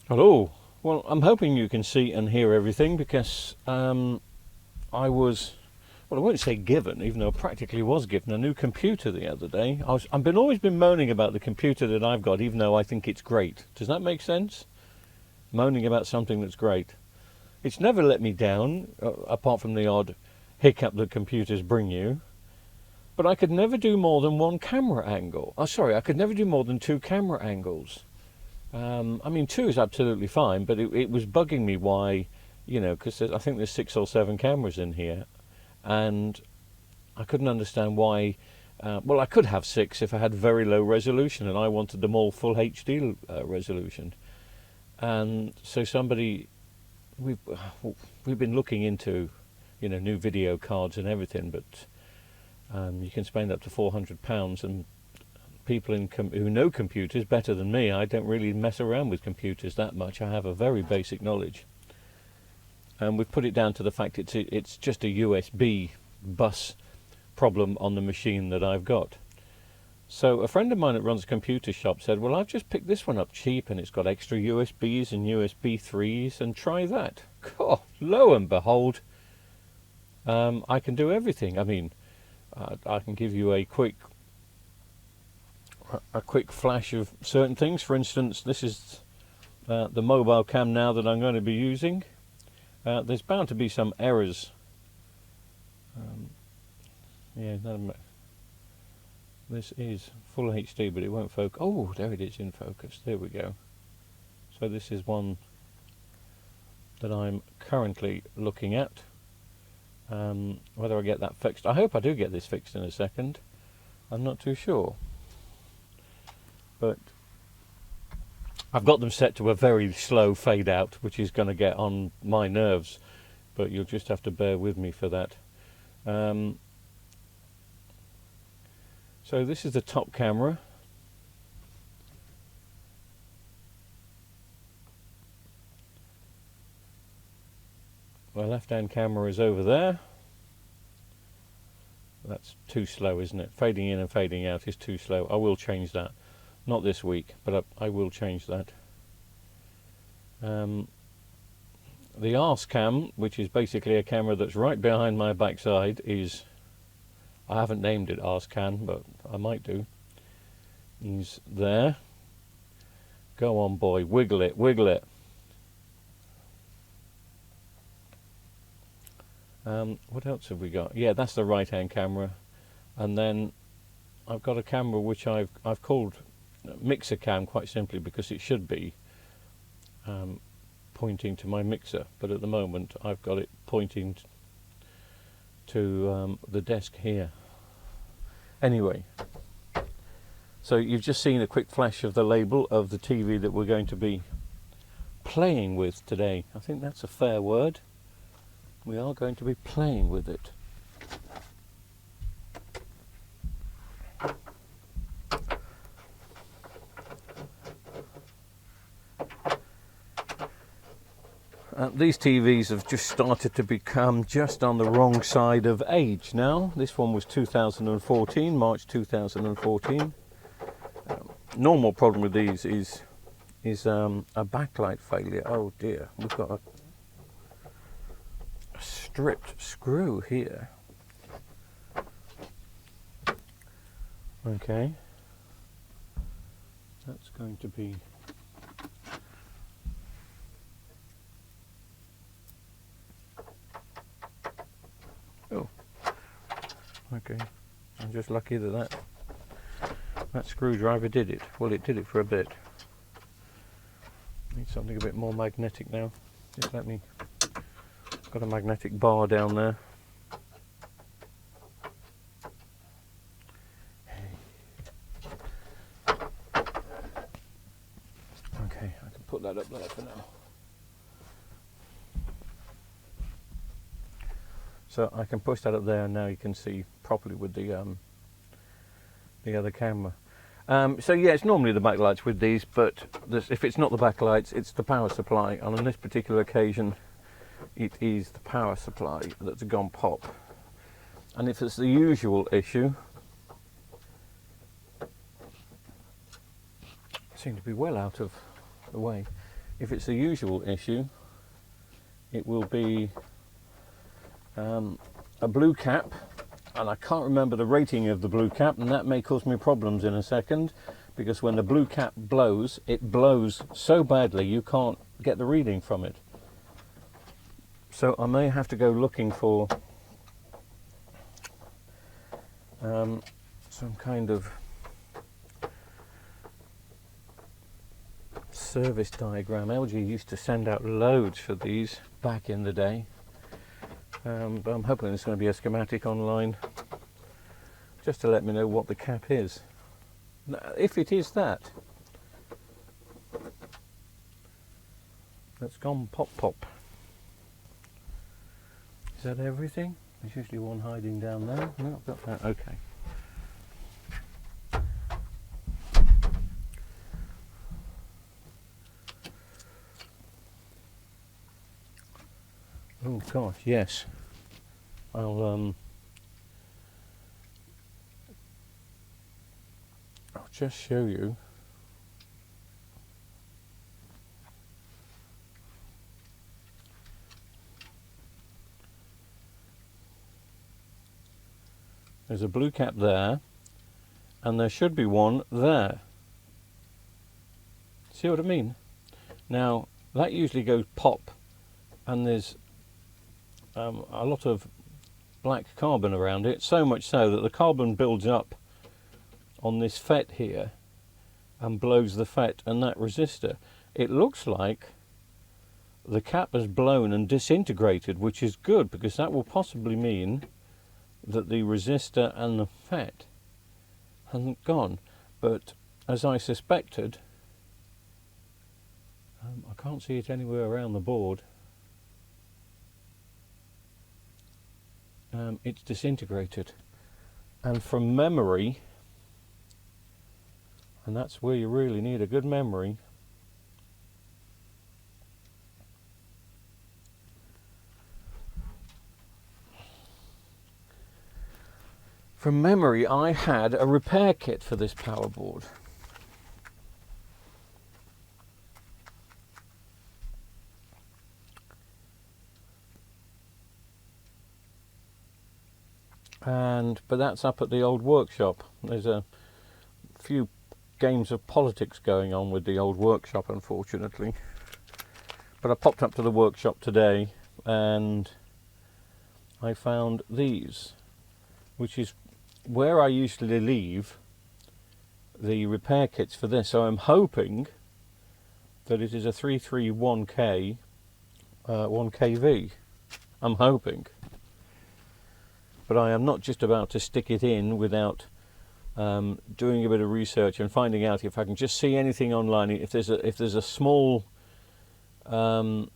Hello. Well, I'm hoping you can see and hear everything because I was, well, I won't say given, even though I practically was given a new computer the other day. I've always been moaning about the computer that I've got, even though I think it's great. Does that make sense? Moaning about something that's great. It's never let me down, apart from the odd hiccup that computers bring you. But I could never do more than one camera angle. Oh, sorry, I could never do more than two camera angles. I mean, two is absolutely fine, but it was bugging me why, you know, because I think there's 6 or 7 cameras in here, and I couldn't understand why. Well, I could have 6 if I had very low resolution, and I wanted them all full HD resolution. And so we've been looking into, you know, new video cards and everything, but you can spend up to £400, and people who know computers better than me, I don't really mess around with computers that much. I have a very basic knowledge, and we've put it down to the fact it's just a USB bus problem on the machine that I've got. So a friend of mine that runs a computer shop said, well, I've just picked this one up cheap and it's got extra USBs and USB 3s, and try that. God, lo and behold, I can do everything. I mean, I can give you a quick flash of certain things. For instance, this is the mobile cam now that I'm going to be using. There's bound to be some errors. Yeah, this is full HD, but it won't focus. Oh, there it is in focus. There we go. So this is one that I'm currently looking at. Whether I get that fixed, I hope I do get this fixed in a second. I'm not too sure. But I've got them set to a very slow fade out, which is going to get on my nerves, but you'll just have to bear with me for that. So this is the top camera. My left-hand camera is over there. That's too slow, isn't it? Fading in and fading out is too slow. I will change that. Not this week, but I will change that. The arse cam, which is basically a camera that's right behind my backside, is, I haven't named it arse cam, but I might do. Is there. Go on, boy, wiggle it, wiggle it. What else have we got? Yeah, that's the right-hand camera, and then I've got a camera which I've called mixer cam, quite simply because it should be pointing to my mixer, but at the moment I've got it pointing to the desk here. Anyway, so you've just seen a quick flash of the label of the TV that we're going to be playing with today. I think that's a fair word. We are going to be playing with it. These TVs have just started to become just on the wrong side of age now. This one was 2014, March 2014. Normal problem with these is a backlight failure. Oh dear, we've got a stripped screw here. Okay, that's going to be okay. I'm just lucky that screwdriver did it. Well, it did it for a bit. Need something a bit more magnetic now. Just let me. Got a magnetic bar down there. Okay, I can put that up there for now. So I can push that up there, and now you can see properly with the other camera. So yeah, it's normally the backlights with these, but if it's not the backlights, it's the power supply. And on this particular occasion, it is the power supply that's gone pop. And if it's the usual issue, seem to be well out of the way. If it's the usual issue, it will be a blue cap, and I can't remember the rating of the blue cap, and that may cause me problems in a second, because when the blue cap blows, it blows so badly you can't get the reading from it. So I may have to go looking for some kind of service diagram. LG used to send out loads for these back in the day, but I'm hoping there's going to be a schematic online just to let me know what the cap is. If it is that, that's gone pop pop. Is that everything? There's usually one hiding down there. No, I've got that. Okay. Oh gosh, yes. I'll just show you. There's a blue cap there, and there should be one there. See what I mean? Now, that usually goes pop, and there's a lot of black carbon around it, so much so that the carbon builds up on this FET here and blows the FET and that resistor. It looks like the cap has blown and disintegrated, which is good, because that will possibly mean that the resistor and the FET hasn't gone. But as I suspected, I can't see it anywhere around the board. It's disintegrated, and from memory, and that's where you really need a good memory, from memory I had a repair kit for this power board. But that's up at the old workshop. There's a few games of politics going on with the old workshop, unfortunately. But I popped up to the workshop today and I found these, which is where I usually leave the repair kits for this. So I'm hoping that it is a 331K 1kV. I'm hoping. But I am not just about to stick it in without doing a bit of research and finding out if I can just see anything online. If there's a small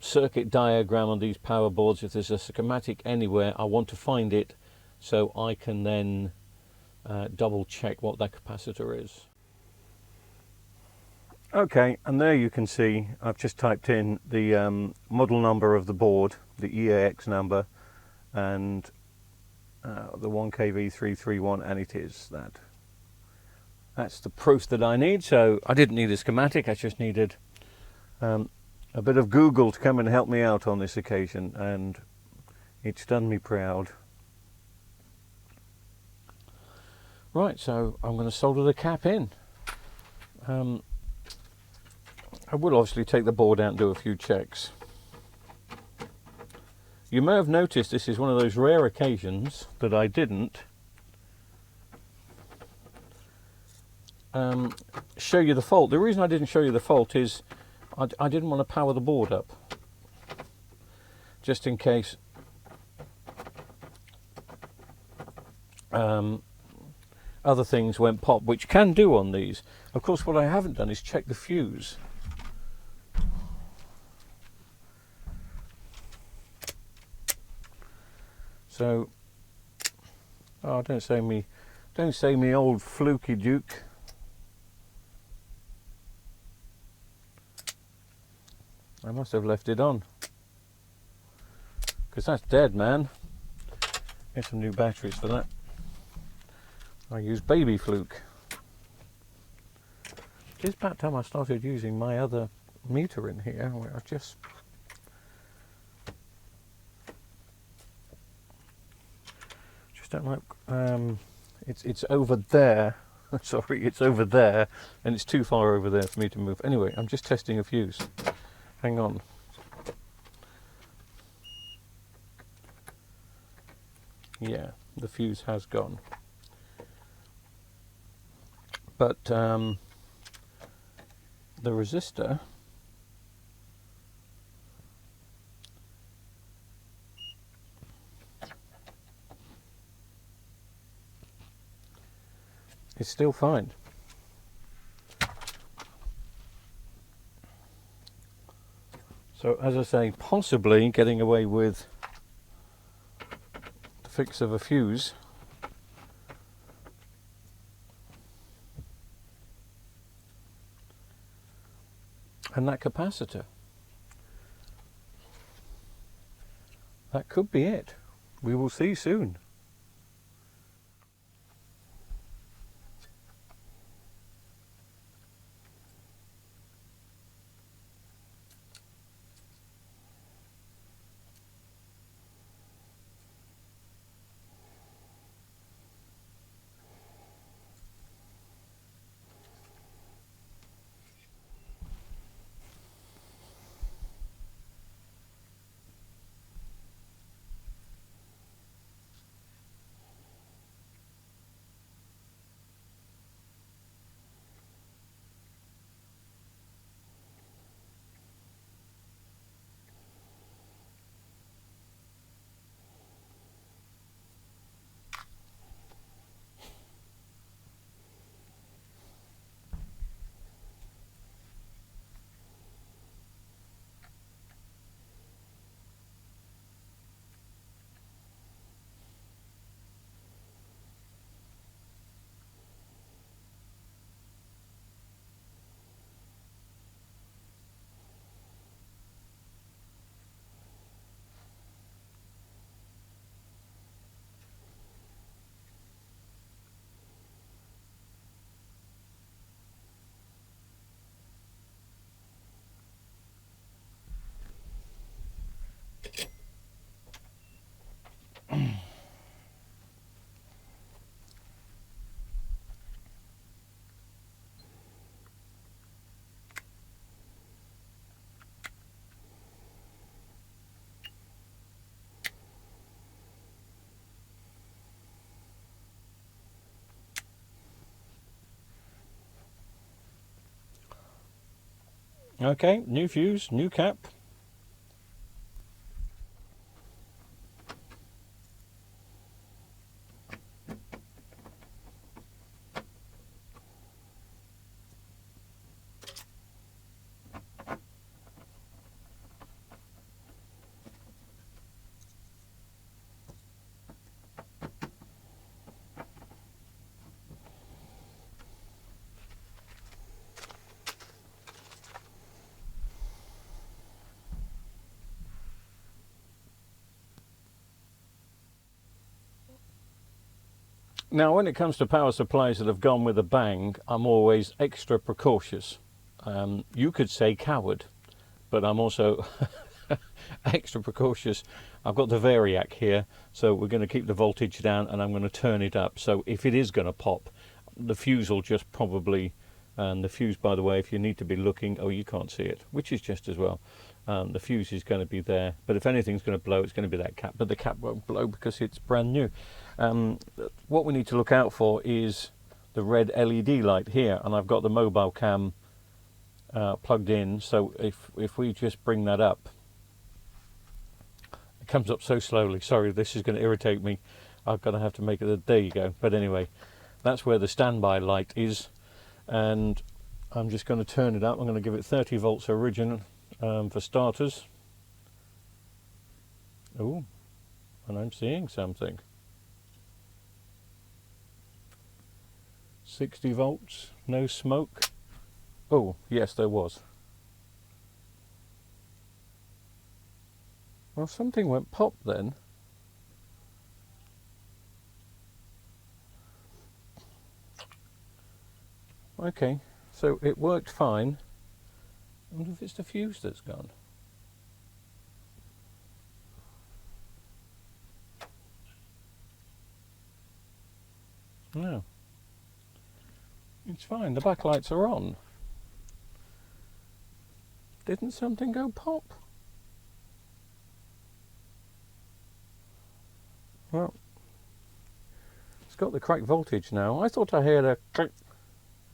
circuit diagram on these power boards, if there's a schematic anywhere, I want to find it so I can then double check what that capacitor is. Okay, and there you can see I've just typed in the model number of the board, the EAX number, and the 1kV331, and it is that. That's the proof that I need. So I didn't need a schematic, I just needed a bit of Google to come and help me out on this occasion, and it's done me proud. Right, so I'm going to solder the cap in. I will obviously take the board out and do a few checks. You may have noticed this is one of those rare occasions that I didn't show you the fault. The reason I didn't show you the fault is I didn't want to power the board up, just in case other things went pop, which can do on these. Of course, what I haven't done is check the fuse. So, oh, don't say me old fluky Duke. I must have left it on. because that's dead, man. Get some new batteries for that. I use baby fluke. It's about time I started using my other meter in here, where I just don't like. It's over there. Sorry, it's over there, and it's too far over there for me to move. Anyway, I'm just testing a fuse. Hang on. Yeah, the fuse has gone. But the resistor is still fine. So as I say, possibly getting away with the fix of a fuse. And that capacitor. That could be it. We will see soon. Okay, new fuse, new cap. Now, when it comes to power supplies that have gone with a bang, I'm always extra precautious. You could say coward, but I'm also extra precautious. I've got the variac here, so we're going to keep the voltage down and I'm going to turn it up. So if it is going to pop, the fuse will just probably, and the fuse, by the way, if you need to be looking, oh, you can't see it, which is just as well. The fuse is going to be there, but if anything's going to blow, it's going to be that cap, but the cap won't blow because it's brand new. What we need to look out for is the red LED light here, and I've got the mobile cam plugged in, so if we just bring that up, it comes up so slowly. Sorry, this is going to irritate me. I'm going to have to make it there you go. But anyway, that's where the standby light is, and I'm just going to turn it up. I'm going to give it 30 volts origin for starters. Oh, and I'm seeing something. 60 volts, no smoke. Oh, yes, there was. Well, something went pop then. Okay, so it worked fine. I wonder if it's the fuse that's gone. No. It's fine, the backlights are on. Didn't something go pop? Well, it's got the correct voltage now. I thought I heard a click,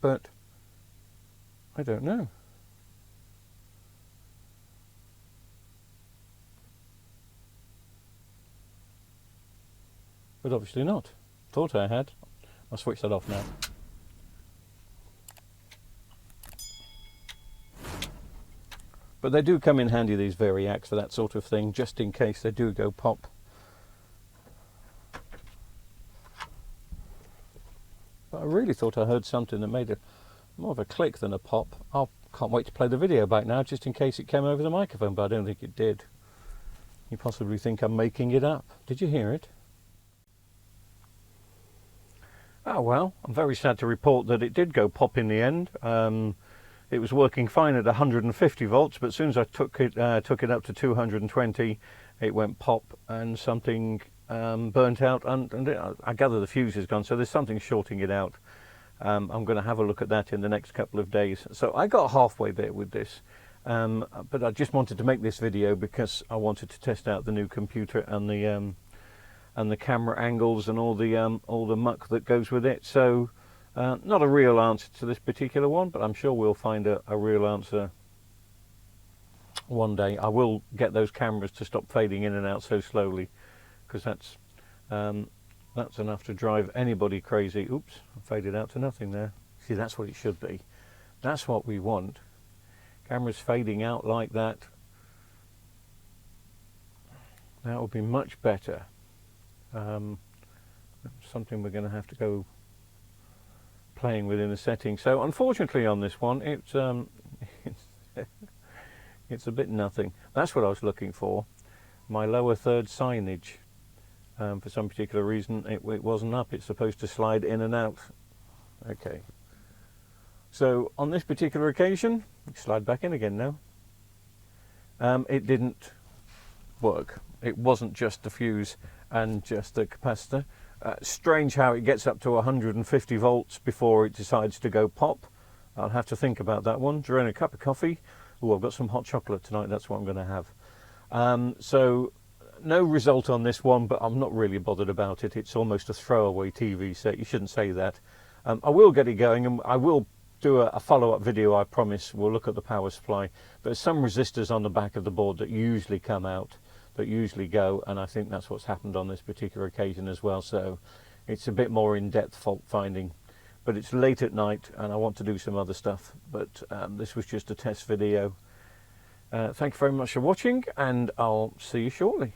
but I don't know. But obviously not. Thought I had. I'll switch that off now. But they do come in handy, these Variacs, for that sort of thing, just in case they do go pop. But I really thought I heard something that made more of a click than a pop. I can't wait to play the video back now, just in case it came over the microphone, but I don't think it did. You possibly think I'm making it up. Did you hear it? Oh well, I'm very sad to report that it did go pop in the end. It was working fine at 150 volts, but as soon as I took it up to 220, it went pop and something burnt out. And I gather the fuse is gone, so there's something shorting it out. I'm going to have a look at that in the next couple of days. So I got halfway there with this, but I just wanted to make this video because I wanted to test out the new computer and the camera angles and all the muck that goes with it. So not a real answer to this particular one, but I'm sure we'll find a real answer one day. I will get those cameras to stop fading in and out so slowly, because that's enough to drive anybody crazy. Oops, I faded out to nothing there. See, that's what it should be. That's what we want. Cameras fading out like that. That would be much better. Something we're going to have to go playing with in the settings. So unfortunately on this one, it's it's a bit nothing. That's what I was looking for. My lower third signage. For some particular reason, it wasn't up. It's supposed to slide in and out. Okay. So on this particular occasion, slide back in again now. It didn't work. It wasn't just the fuse and just the capacitor. Strange how it gets up to 150 volts before it decides to go pop. I'll have to think about that one during a cup of coffee. Oh, I've got some hot chocolate tonight. That's what I'm going to have. So no result on this one, but I'm not really bothered about it. It's almost a throwaway TV set. You shouldn't say that. I will get it going, and I will do a follow-up video, I promise. We'll look at the power supply. There's some resistors on the back of the board that usually come out, that usually go, and I think that's what's happened on this particular occasion as well. So it's a bit more in-depth fault finding. But it's late at night and I want to do some other stuff. But this was just a test video. Thank you very much for watching, and I'll see you shortly.